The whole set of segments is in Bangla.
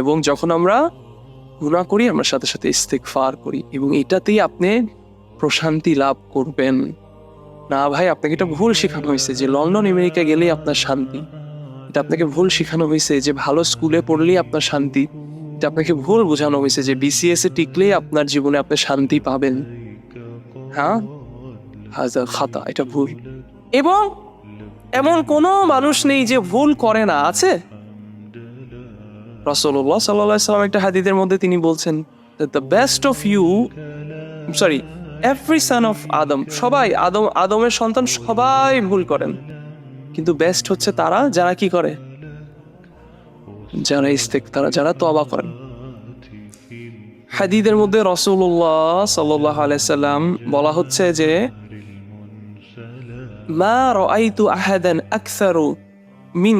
এবং যখন আমরা গুনাহ করি আমরা সাথে সাথে ইস্তিগফার করি, এবং এটাতেই আপনি প্রশান্তি লাভ করবেন। না ভাই, আপনাকে এটা ভুল শেখানো হয়েছে যে লন্ডন আমেরিকা গেলেই আপনার শান্তি। এটা আপনাকে ভুল শেখানো হয়েছে যে ভালো স্কুলে পড়লেই আপনার শান্তি। এটা আপনাকে ভুল বোঝানো হয়েছে যে বিসিএস এ টিকলেই আপনার জীবনে আপনি শান্তি পাবেন। হ্যাঁ, হাজা খাতা, এটা ভুল। এবং এমন কোনো মানুষ নেই যে ভুল করে না, আছে? রাসূলুল্লাহ সাল্লাল্লাহু আলাইহি ওয়াসাল্লাম একটা হাদিসের মধ্যে তিনি বলছেন the best of you, sorry, every son of Adam, সবাই আদমের সন্তান সবাই ভুল করেন, কিন্তু বেস্ট হচ্ছে তারা যারা কি করে, যারা তওবা করেন। হাদিসের মধ্যে রাসূলুল্লাহ সাল্লাল্লাহু আলাইহি ওয়াসাল্লাম বলা হচ্ছে যে মা রাআইতু আহাদান আকসারু মিন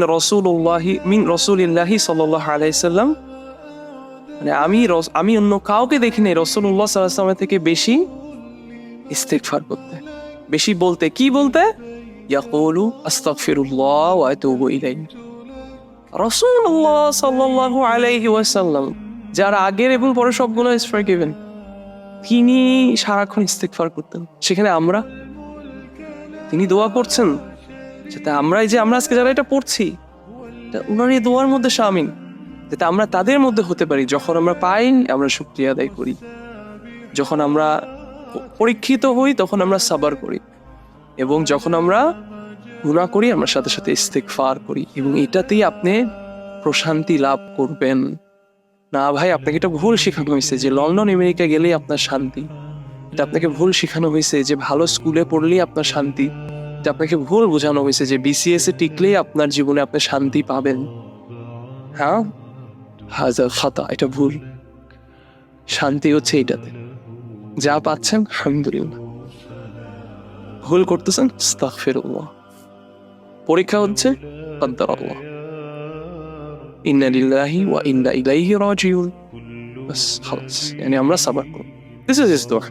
রাসূলিল্লাহি সাল্লাল্লাহু আলাইহি ওয়াসাল্লাম, মানে আমি অন্য কাউকে দেখিনি রাসূলুল্লাহ সাল্লাল্লাহু আলাইহি ওয়াসাল্লামের থেকে বেশি ইস্তিগফার করতে, বেশি বলতে। কি বলতে? ইয়াকুলু আস্তাগফিরুল্লাহ ওয়া আতুবু ইলাইহি। রাসূলুল্লাহ সাল্লাল্লাহু আলাইহি ওয়াসাল্লাম, যার আগের এবং পরে সব গুনাহ ইজ ফরগিভেন, তিনি সারাক্ষণ ইস্তিগফার করতেন। সেখানে আমরা, তিনি দোয়া করছেন যাতে আমরা আজকে যারা এটা পড়ছি, ওনার এই দোয়ার মধ্যে শামিল, যাতে আমরা তাদের মধ্যে হতে পারি। যখন আমরা পাই আমরা শুকরিয়া আদায় করি, যখন আমরা পরীক্ষিত হই তখন আমরা সাবার করি, এবং যখন আমরা গুনাহ করি আমরা সাথে সাথে ইস্তিগফার করি, এবং এটাতেই আপনি প্রশান্তি লাভ করবেন। না ভাই, আপনাকে এটা ভুল শেখানো হয়েছে যে লন্ডন আমেরিকা গেলেই আপনার শান্তি। এটা আপনাকে ভুল শেখানো হয়েছে যে ভালো স্কুলে পড়লেই আপনার শান্তি। এটা আপনাকে ভুল বোঝানো হয়েছে যে বিসিএস এ টিকলেই আপনার জীবনে আপনি শান্তি পাবেন। হ্যাঁ, হাজা খাতা, এটা ভুল। শান্তি হচ্ছে এটাতে, যা পাচ্ছেন আলহামদুলিল্লাহ, ভুল করতেছেন আস্তাগফিরুল্লাহ, পরীক্ষা হচ্ছে কাদ্দারাল্লাহ, ইন্না লিল্লাহি ওয়া ইন্না ইলাইহি রাজিউন। বাস খালাস, আমরা সাবার করব। দিস ইজ দোয়া।